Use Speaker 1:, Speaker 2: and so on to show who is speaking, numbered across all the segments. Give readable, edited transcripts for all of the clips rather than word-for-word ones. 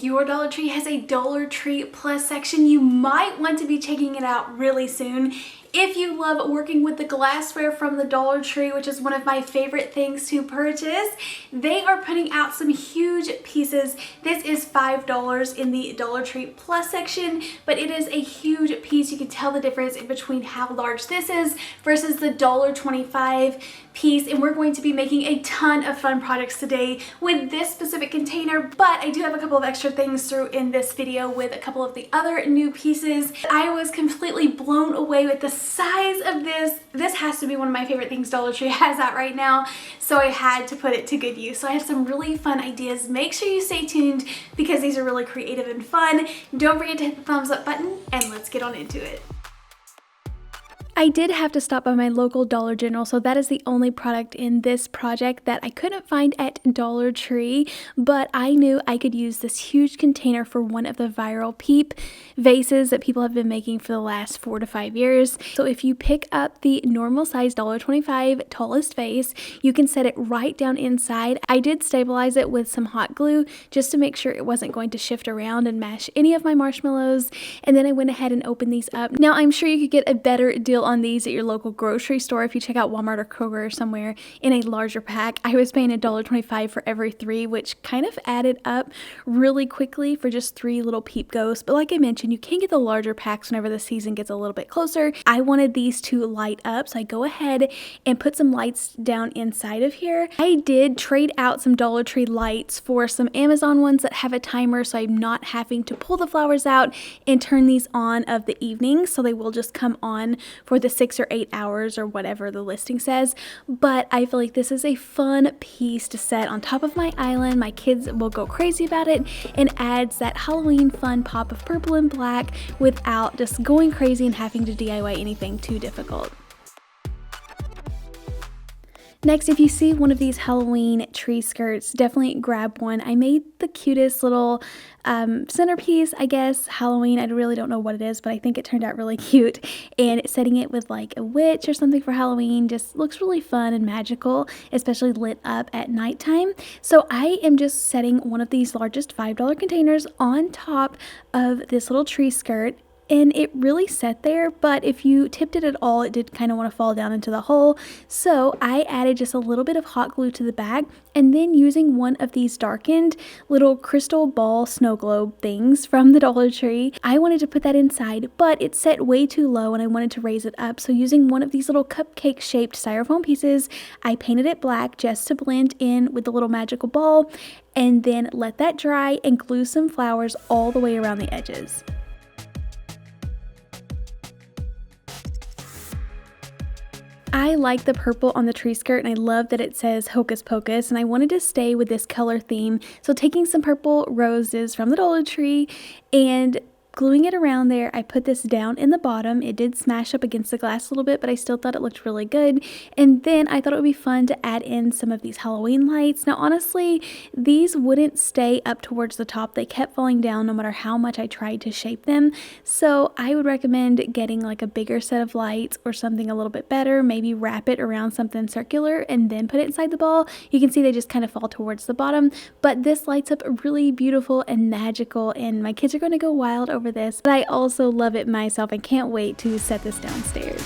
Speaker 1: your Dollar Tree has a Dollar Tree Plus section, you might want to be checking it out really soon. If you love working with the glassware from the Dollar Tree, which is one of my favorite things to purchase, they are putting out some huge pieces. This is $5 in the Dollar Tree Plus section, but it is a huge piece. You can tell the difference in between how large this is versus the $1.25 piece, and we're going to be making a ton of fun projects today with this specific container, but I do have a couple of extra things through in this video with a couple of the other new pieces. I was completely blown away with the size of this. This has to be one of my favorite things Dollar Tree has out right now, so I had to put it to good use. So I have some really fun ideas. Make sure you stay tuned because these are really creative and fun. Don't forget to hit the thumbs up button, and let's get on into it. I did have to stop by my local Dollar General, so that is the only product in this project that I couldn't find at Dollar Tree, but I knew I could use this huge container for one of the viral Peep vases that people have been making for the last 4 to 5 years. So if you pick up the normal size $1.25 tallest vase, you can set it right down inside. I did stabilize it with some hot glue just to make sure it wasn't going to shift around and mash any of my marshmallows, and then I went ahead and opened these up. Now I'm sure you could get a better deal on these at your local grocery store if you check out Walmart or Kroger or somewhere in a larger pack. I was paying $1.25 for every 3, which kind of added up really quickly for just 3 little Peep ghosts. But like I mentioned, you can get the larger packs whenever the season gets a little bit closer. I wanted these to light up, so I go ahead and put some lights down inside of here. I did trade out some Dollar Tree lights for some Amazon ones that have a timer, so I'm not having to pull the flowers out and turn these on of the evening, so they will just come on for the 6 or 8 hours or whatever the listing says. But I feel like this is a fun piece to set on top of my island. My kids will go crazy about it, and adds that Halloween fun pop of purple and black without just going crazy and having to DIY anything too difficult. Next, if you see one of these Halloween tree skirts, definitely grab one. I made the cutest little centerpiece, I guess, Halloween. I really don't know what it is, but I think it turned out really cute. And setting it with like a witch or something for Halloween just looks really fun and magical, especially lit up at nighttime. So I am just setting one of these largest $5 containers on top of this little tree skirt. And it really sat there, but if you tipped it at all, it did kind of want to fall down into the hole. So I added just a little bit of hot glue to the back, and then using one of these darkened little crystal ball snow globe things from the Dollar Tree, I wanted to put that inside, but it set way too low and I wanted to raise it up. So using one of these little cupcake shaped styrofoam pieces, I painted it black just to blend in with the little magical ball, and then let that dry and glue some flowers all the way around the edges. I like the purple on the tree skirt, and I love that it says Hocus Pocus, and I wanted to stay with this color theme. So taking some purple roses from the Dollar Tree and gluing it around there, I put this down in the bottom. It did smash up against the glass a little bit, but I still thought it looked really good. And then I thought it would be fun to add in some of these Halloween lights. Now, honestly, these wouldn't stay up towards the top. They kept falling down no matter how much I tried to shape them. So I would recommend getting like a bigger set of lights or something a little bit better. Maybe wrap it around something circular and then put it inside the ball. You can see they just kind of fall towards the bottom, but this lights up really beautiful and magical, and my kids are going to go wild over this, but I also love it myself and can't wait to set this downstairs.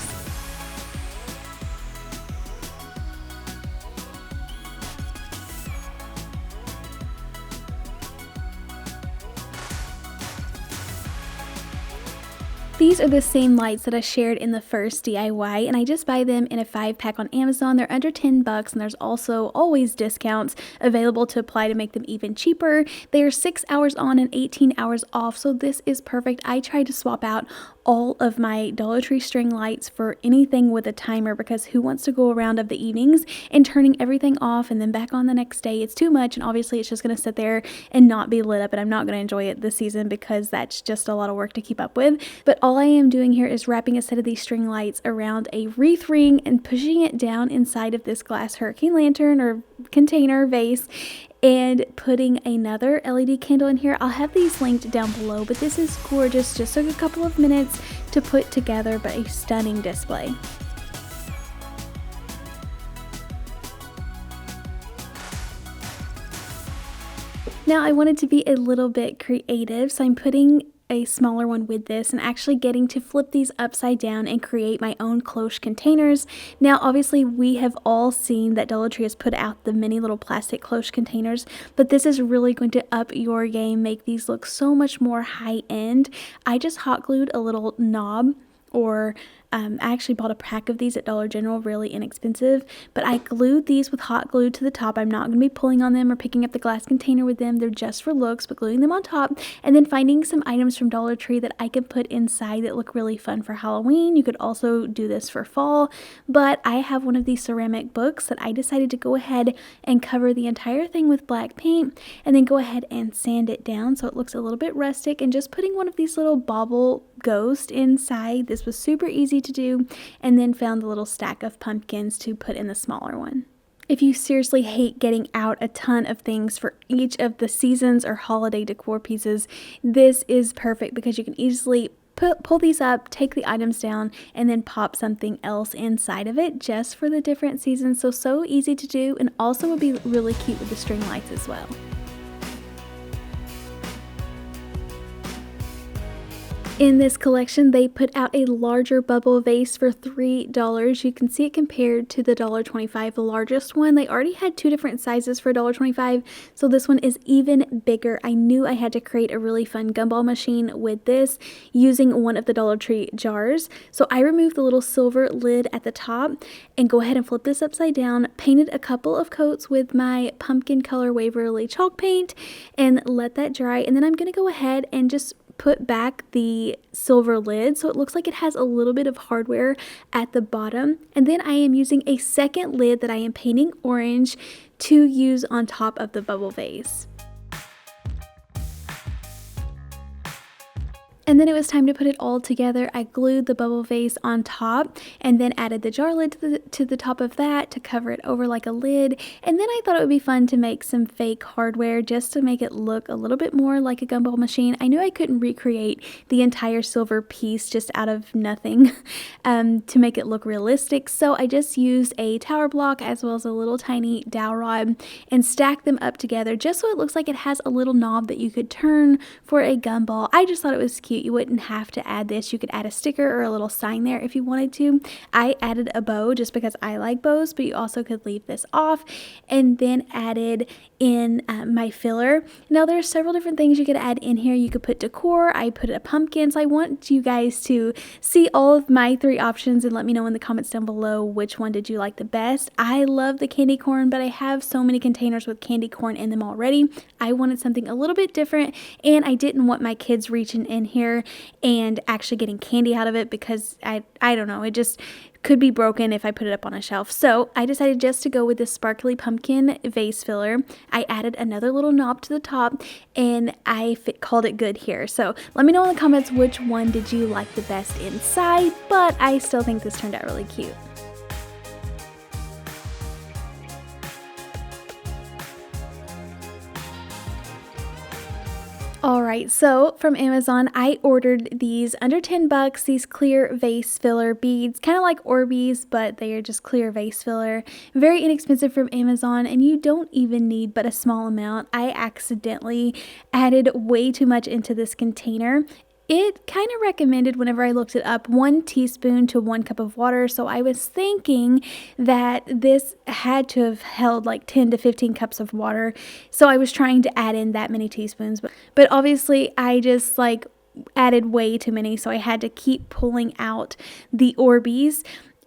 Speaker 1: These are the same lights that I shared in the first DIY, and I just buy them in a 5-pack on Amazon. They're under $10, and there's also always discounts available to apply to make them even cheaper. They are 6 hours on and 18 hours off, so this is perfect. I tried to swap out all of my Dollar Tree string lights for anything with a timer, because who wants to go around of the evenings and turning everything off and then back on the next day? It's too much, and obviously it's just going to sit there and not be lit up, and I'm not going to enjoy it this season because that's just a lot of work to keep up with. But all I am doing here is wrapping a set of these string lights around a wreath ring and pushing it down inside of this glass hurricane lantern or container vase, and putting another LED candle in here. I'll have these linked down below, but this is gorgeous. Just took a couple of minutes to put together, but a stunning display. Now I wanted to be a little bit creative, so I'm putting a smaller one with this and actually getting to flip these upside down and create my own cloche containers. Now obviously we have all seen that Dollar Tree has put out the mini little plastic cloche containers, but this is really going to up your game, make these look so much more high end. I just hot glued a little knob, or I actually bought a pack of these at Dollar General, really inexpensive, but I glued these with hot glue to the top. I'm not going to be pulling on them or picking up the glass container with them. They're just for looks, but gluing them on top and then finding some items from Dollar Tree that I can put inside that look really fun for Halloween. You could also do this for fall, but I have one of these ceramic books that I decided to go ahead and cover the entire thing with black paint and then go ahead and sand it down so it looks a little bit rustic, and just putting one of these little bauble ghosts inside. This was super easy to do, and then found the little stack of pumpkins to put in the smaller one. If you seriously hate getting out a ton of things for each of the seasons or holiday decor pieces, this is perfect because you can easily pull these up, take the items down, and then pop something else inside of it just for the different seasons. So easy to do, and also would be really cute with the string lights as well. In this collection, they put out a larger bubble vase for $3. You can see it compared to the $1.25, the largest one. They already had two different sizes for $1.25, so this one is even bigger. I knew I had to create a really fun gumball machine with this using one of the Dollar Tree jars. So I removed the little silver lid at the top and go ahead and flip this upside down, painted a couple of coats with my pumpkin color Waverly chalk paint, and let that dry. And then I'm going to go ahead and just put back the silver lid so it looks like it has a little bit of hardware at the bottom, and then I am using a second lid that I am painting orange to use on top of the bubble vase. And then it was time to put it all together. I glued the bubble vase on top and then added the jar lid to the top of that to cover it over like a lid. And then I thought it would be fun to make some fake hardware just to make it look a little bit more like a gumball machine. I knew I couldn't recreate the entire silver piece just out of nothing to make it look realistic. So I just used a tower block as well as a little tiny dowel rod and stacked them up together just so it looks like it has a little knob that you could turn for a gumball. I just thought it was cute. You wouldn't have to add this. You could add a sticker or a little sign there if you wanted to. I added a bow just because I like bows, but you also could leave this off, and then added in my filler. Now there are several different things you could add in here. You could put decor. I put a pumpkin. So I want you guys to see all of my three options and let me know in the comments down below which one did you like the best. I love the candy corn, but I have so many containers with candy corn in them already. I wanted something a little bit different, and I didn't want my kids reaching in here and actually getting candy out of it because I don't know, it just could be broken if I put it up on a shelf. So I decided just to go with this sparkly pumpkin vase filler. I added another little knob to the top, and I called it good here. So let me know in the comments which one did you like the best inside, but I still think this turned out really cute. Alright, so from Amazon, I ordered these under 10 bucks, these clear vase filler beads, kind of like Orbeez, but they are just clear vase filler. Very inexpensive from Amazon, and you don't even need but a small amount. I accidentally added way too much into this container. It kind of recommended, whenever I looked it up, 1 teaspoon to 1 cup of water. So I was thinking that this had to have held like 10 to 15 cups of water. So I was trying to add in that many teaspoons. But obviously I just like added way too many. So I had to keep pulling out the Orbeez.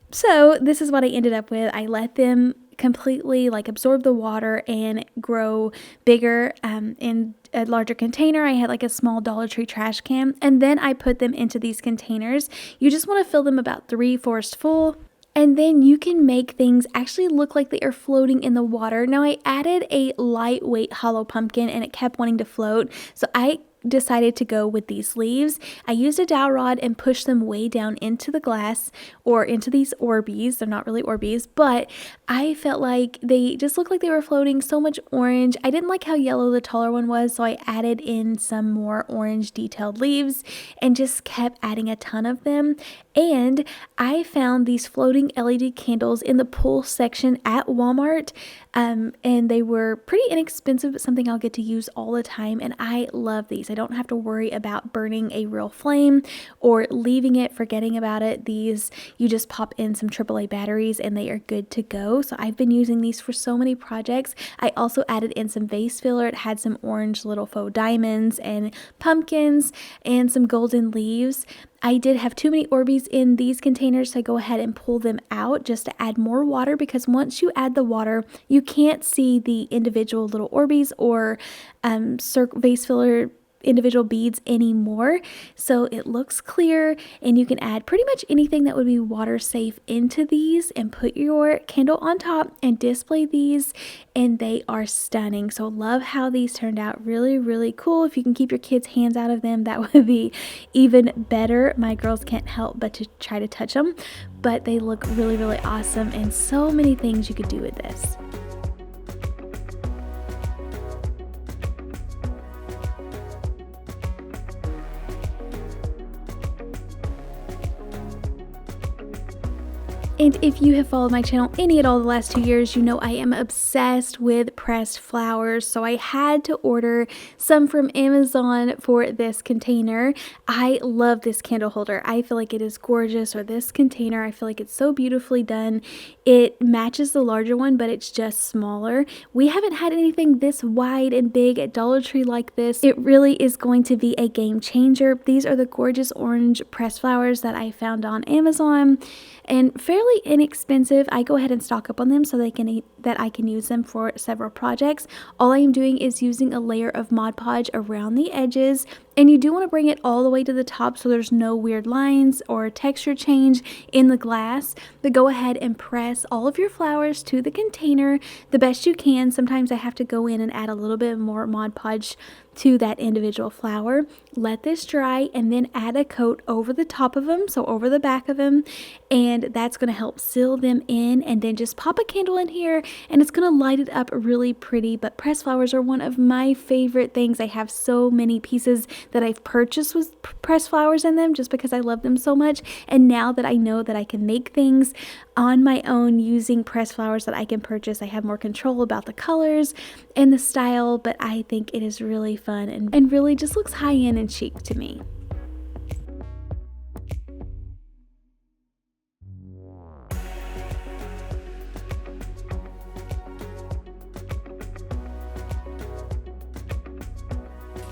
Speaker 1: So this is what I ended up with. I let them completely like absorb the water and grow bigger in a larger container. I had like a small Dollar Tree trash can, and then I put them into these containers. You just want to fill them about 3/4 full, and then you can make things actually look like they are floating in the water. Now I added a lightweight hollow pumpkin and it kept wanting to float, so I decided to go with these leaves. I used a dowel rod and pushed them way down into the glass, or into these Orbeez. They're not really Orbeez, but I felt like they just looked like they were floating. So much orange. I didn't like how yellow the taller one was, so I added in some more orange detailed leaves and just kept adding a ton of them. And I found these floating LED candles in the pull section at Walmart, and they were pretty inexpensive, but something I'll get to use all the time, and I love these. I don't have to worry about burning a real flame or leaving it, forgetting about it. These, you just pop in some AAA batteries and they are good to go. So I've been using these for so many projects. I also added in some vase filler. It had some orange little faux diamonds and pumpkins and some golden leaves. I did have too many Orbeez in these containers, so I go ahead and pull them out just to add more water, because once you add the water, you can't see the individual little Orbeez or vase filler individual beads anymore. So it looks clear, and you can add pretty much anything that would be water safe into these and put your candle on top and display these, and they are stunning. So love how these turned out. Really, really cool. If you can keep your kids' hands out of them, that would be even better. My girls can't help but to try to touch them, but they look really, really awesome, and so many things you could do with this. And if you have followed my channel any at all the last 2 years, you know I am obsessed with pressed flowers. So I had to order some from Amazon for this container. I love this candle holder. I feel like it is gorgeous, or this container. I feel like it's so beautifully done. It matches the larger one, but it's just smaller. We haven't had anything this wide and big at Dollar Tree like this. It really is going to be a game changer. These are the gorgeous orange pressed flowers that I found on Amazon, and fairly inexpensive. I go ahead and stock up on them so that I can use them for several projects. All I am doing is using a layer of Mod Podge around the edges, and you do want to bring it all the way to the top so there's no weird lines or texture change in the glass. But go ahead and press all of your flowers to the container the best you can. Sometimes I have to go in and add a little bit more Mod Podge to that individual flower. Let this dry and then add a coat over the top of them, so over the back of them, and that's going to help seal them in. And then just pop a candle in here and it's going to light it up really pretty. But pressed flowers are one of my favorite things. I have so many pieces that I've purchased with pressed flowers in them just because I love them so much, and now that I know that I can make things on my own using pressed flowers that I can purchase, I have more control about the colors and the style. But I think it is really fun and really just looks high-end and chic to me.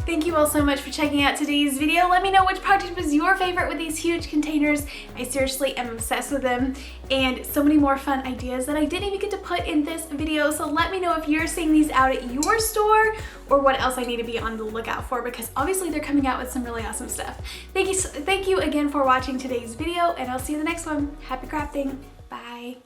Speaker 2: Thank you all so much for checking out today's video. Let me know which project was your favorite with these huge containers. I seriously am obsessed with them, and so many more fun ideas that I didn't even get to put in this video. So let me know if you're seeing these out at your store, or what else I need to be on the lookout for, because obviously they're coming out with some really awesome stuff. Thank you again for watching today's video, and I'll see you in the next one. Happy crafting. Bye.